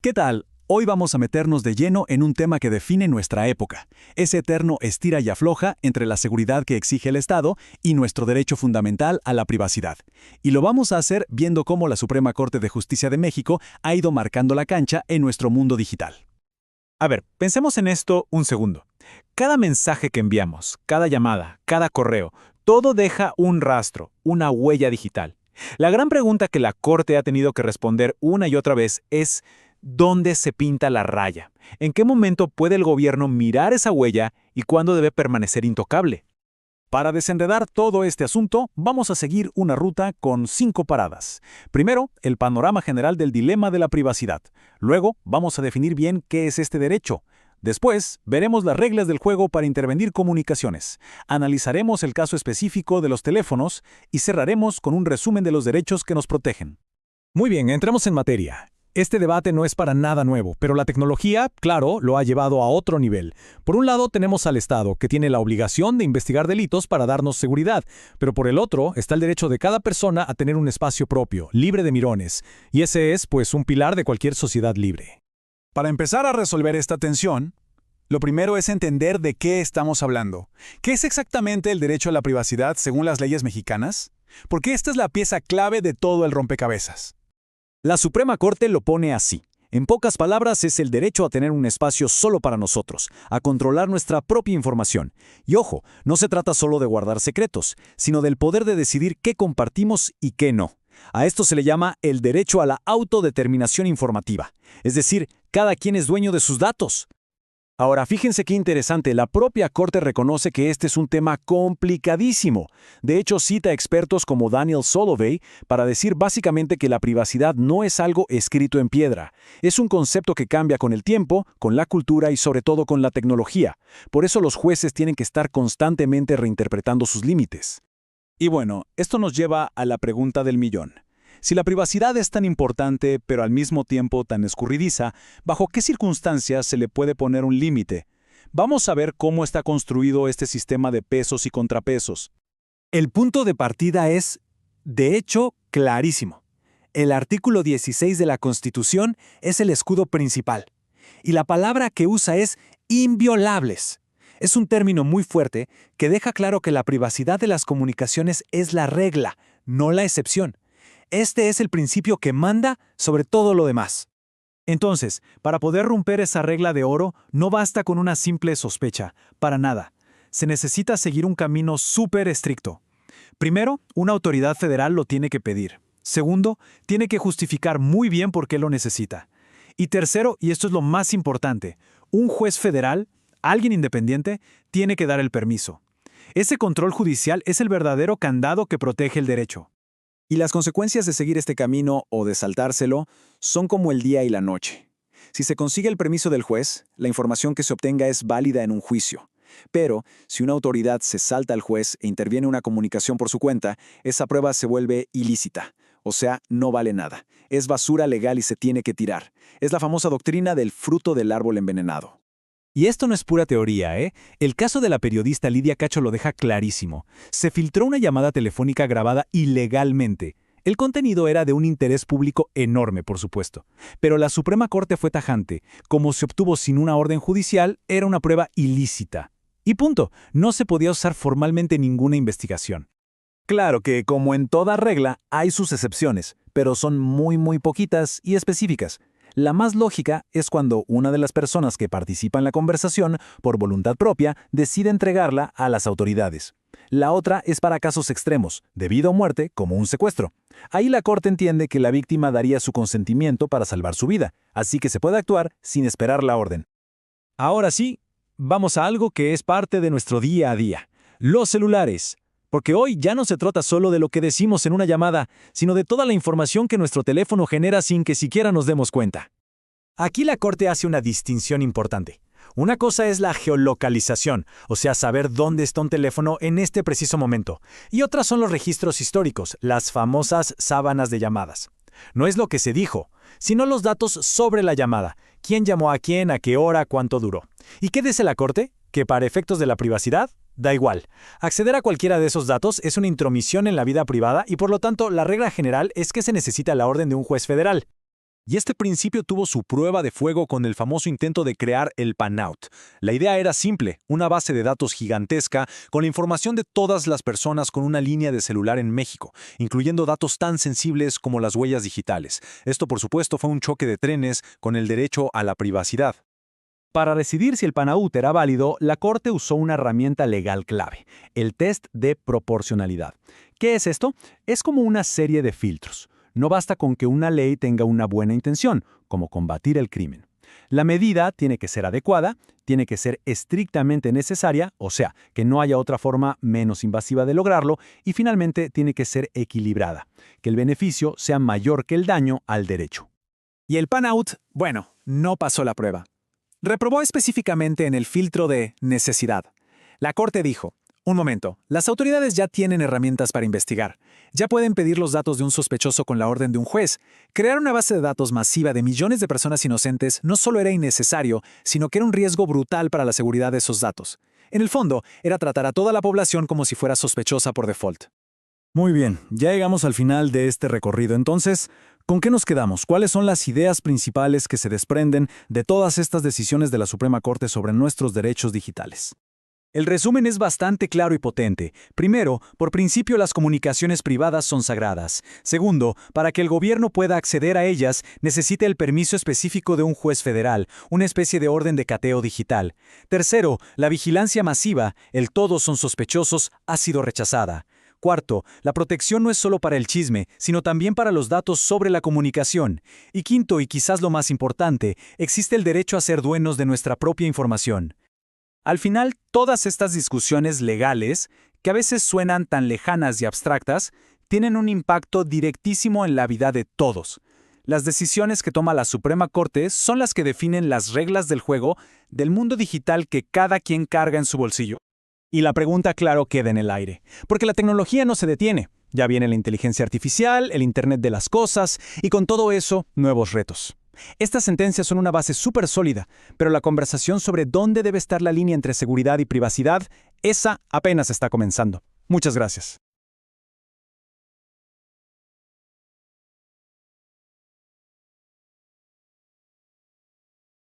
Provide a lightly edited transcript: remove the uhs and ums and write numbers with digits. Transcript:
¿Qué tal? Hoy vamos a meternos de lleno en un tema que define nuestra época, ese eterno estira y afloja entre la seguridad que exige el Estado y nuestro derecho fundamental a la privacidad. Y lo vamos a hacer viendo cómo la Suprema Corte de Justicia de México ha ido marcando la cancha en nuestro mundo digital. A ver, pensemos en esto un segundo. Cada mensaje que enviamos, cada llamada, cada correo, todo deja un rastro, una huella digital. La gran pregunta que la Corte ha tenido que responder una y otra vez es ¿dónde se pinta la raya? ¿En qué momento puede el gobierno mirar esa huella y cuándo debe permanecer intocable? Para desenredar todo este asunto, vamos a seguir una ruta con 5 paradas. Primero, el panorama general del dilema de la privacidad. Luego, vamos a definir bien qué es este derecho. Después, veremos las reglas del juego para intervenir comunicaciones. Analizaremos el caso específico de los teléfonos y cerraremos con un resumen de los derechos que nos protegen. Muy bien, entremos en materia. Este debate no es para nada nuevo, pero la tecnología, claro, lo ha llevado a otro nivel. Por un lado tenemos al Estado, que tiene la obligación de investigar delitos para darnos seguridad, pero por el otro está el derecho de cada persona a tener un espacio propio, libre de mirones, y ese es, pues, un pilar de cualquier sociedad libre. Para empezar a resolver esta tensión, lo primero es entender de qué estamos hablando. ¿Qué es exactamente el derecho a la privacidad según las leyes mexicanas? Porque esta es la pieza clave de todo el rompecabezas. La Suprema Corte lo pone así. En pocas palabras, es el derecho a tener un espacio solo para nosotros, a controlar nuestra propia información. Y ojo, no se trata solo de guardar secretos, sino del poder de decidir qué compartimos y qué no. A esto se le llama el derecho a la autodeterminación informativa. Es decir, cada quien es dueño de sus datos. Ahora, fíjense qué interesante, la propia Corte reconoce que este es un tema complicadísimo. De hecho, cita a expertos como Daniel Solovey para decir básicamente que la privacidad no es algo escrito en piedra. Es un concepto que cambia con el tiempo, con la cultura y sobre todo con la tecnología. Por eso los jueces tienen que estar constantemente reinterpretando sus límites. Y bueno, esto nos lleva a la pregunta del millón. Si la privacidad es tan importante, pero al mismo tiempo tan escurridiza, ¿bajo qué circunstancias se le puede poner un límite? Vamos a ver cómo está construido este sistema de pesos y contrapesos. El punto de partida es, de hecho, clarísimo. El artículo 16 de la Constitución es el escudo principal. Y la palabra que usa es inviolables. Es un término muy fuerte que deja claro que la privacidad de las comunicaciones es la regla, no la excepción. Este es el principio que manda sobre todo lo demás. Entonces, para poder romper esa regla de oro, no basta con una simple sospecha, para nada. Se necesita seguir un camino súper estricto. Primero, una autoridad federal lo tiene que pedir. Segundo, tiene que justificar muy bien por qué lo necesita. Y tercero, y esto es lo más importante, un juez federal, alguien independiente, tiene que dar el permiso. Ese control judicial es el verdadero candado que protege el derecho. Y las consecuencias de seguir este camino o de saltárselo son como el día y la noche. Si se consigue el permiso del juez, la información que se obtenga es válida en un juicio. Pero, si una autoridad se salta al juez e interviene una comunicación por su cuenta, esa prueba se vuelve ilícita. O sea, no vale nada. Es basura legal y se tiene que tirar. Es la famosa doctrina del fruto del árbol envenenado. Y esto no es pura teoría, ¿eh? El caso de la periodista Lidia Cacho lo deja clarísimo. Se filtró una llamada telefónica grabada ilegalmente. El contenido era de un interés público enorme, por supuesto. Pero la Suprema Corte fue tajante. Como se obtuvo sin una orden judicial, era una prueba ilícita. Y punto, no se podía usar formalmente ninguna investigación. Claro que, como en toda regla, hay sus excepciones, pero son muy poquitas y específicas. La más lógica es cuando una de las personas que participa en la conversación, por voluntad propia, decide entregarla a las autoridades. La otra es para casos extremos, de vida o muerte, como un secuestro. Ahí la Corte entiende que la víctima daría su consentimiento para salvar su vida, así que se puede actuar sin esperar la orden. Ahora sí, vamos a algo que es parte de nuestro día a día. Los celulares. Porque hoy ya no se trata solo de lo que decimos en una llamada, sino de toda la información que nuestro teléfono genera sin que siquiera nos demos cuenta. Aquí la Corte hace una distinción importante. Una cosa es la geolocalización, o sea, saber dónde está un teléfono en este preciso momento. Y otras son los registros históricos, las famosas sábanas de llamadas. No es lo que se dijo, sino los datos sobre la llamada. ¿Quién llamó a quién, a qué hora, cuánto duró? ¿Y qué dice la Corte? Que para efectos de la privacidad, da igual. Acceder a cualquiera de esos datos es una intromisión en la vida privada y por lo tanto la regla general es que se necesita la orden de un juez federal. Y este principio tuvo su prueba de fuego con el famoso intento de crear el PANOUT. La idea era simple, una base de datos gigantesca con la información de todas las personas con una línea de celular en México, incluyendo datos tan sensibles como las huellas digitales. Esto, por supuesto, fue un choque de trenes con el derecho a la privacidad. Para decidir si el PANOUT era válido, la Corte usó una herramienta legal clave, el test de proporcionalidad. ¿Qué es esto? Es como una serie de filtros. No basta con que una ley tenga una buena intención, como combatir el crimen. La medida tiene que ser adecuada, tiene que ser estrictamente necesaria, o sea, que no haya otra forma menos invasiva de lograrlo, y finalmente tiene que ser equilibrada, que el beneficio sea mayor que el daño al derecho. Y el PANOUT, bueno, no pasó la prueba. Reprobó específicamente en el filtro de necesidad. La Corte dijo: un momento, las autoridades ya tienen herramientas para investigar. Ya pueden pedir los datos de un sospechoso con la orden de un juez. Crear una base de datos masiva de millones de personas inocentes no solo era innecesario, sino que era un riesgo brutal para la seguridad de esos datos. En el fondo, era tratar a toda la población como si fuera sospechosa por default. Muy bien, ya llegamos al final de este recorrido. Entonces, ¿con qué nos quedamos? ¿Cuáles son las ideas principales que se desprenden de todas estas decisiones de la Suprema Corte sobre nuestros derechos digitales? El resumen es bastante claro y potente. Primero, por principio las comunicaciones privadas son sagradas. Segundo, para que el gobierno pueda acceder a ellas, necesita el permiso específico de un juez federal, una especie de orden de cateo digital. Tercero, la vigilancia masiva, el todos son sospechosos, ha sido rechazada. Cuarto, la protección no es solo para el chisme, sino también para los datos sobre la comunicación. Y quinto, y quizás lo más importante, existe el derecho a ser dueños de nuestra propia información. Al final, todas estas discusiones legales, que a veces suenan tan lejanas y abstractas, tienen un impacto directísimo en la vida de todos. Las decisiones que toma la Suprema Corte son las que definen las reglas del juego del mundo digital que cada quien carga en su bolsillo. Y la pregunta, claro, queda en el aire, porque la tecnología no se detiene. Ya viene la inteligencia artificial, el Internet de las cosas, y con todo eso, nuevos retos. Estas sentencias son una base súper sólida, pero la conversación sobre dónde debe estar la línea entre seguridad y privacidad, esa apenas está comenzando. Muchas gracias.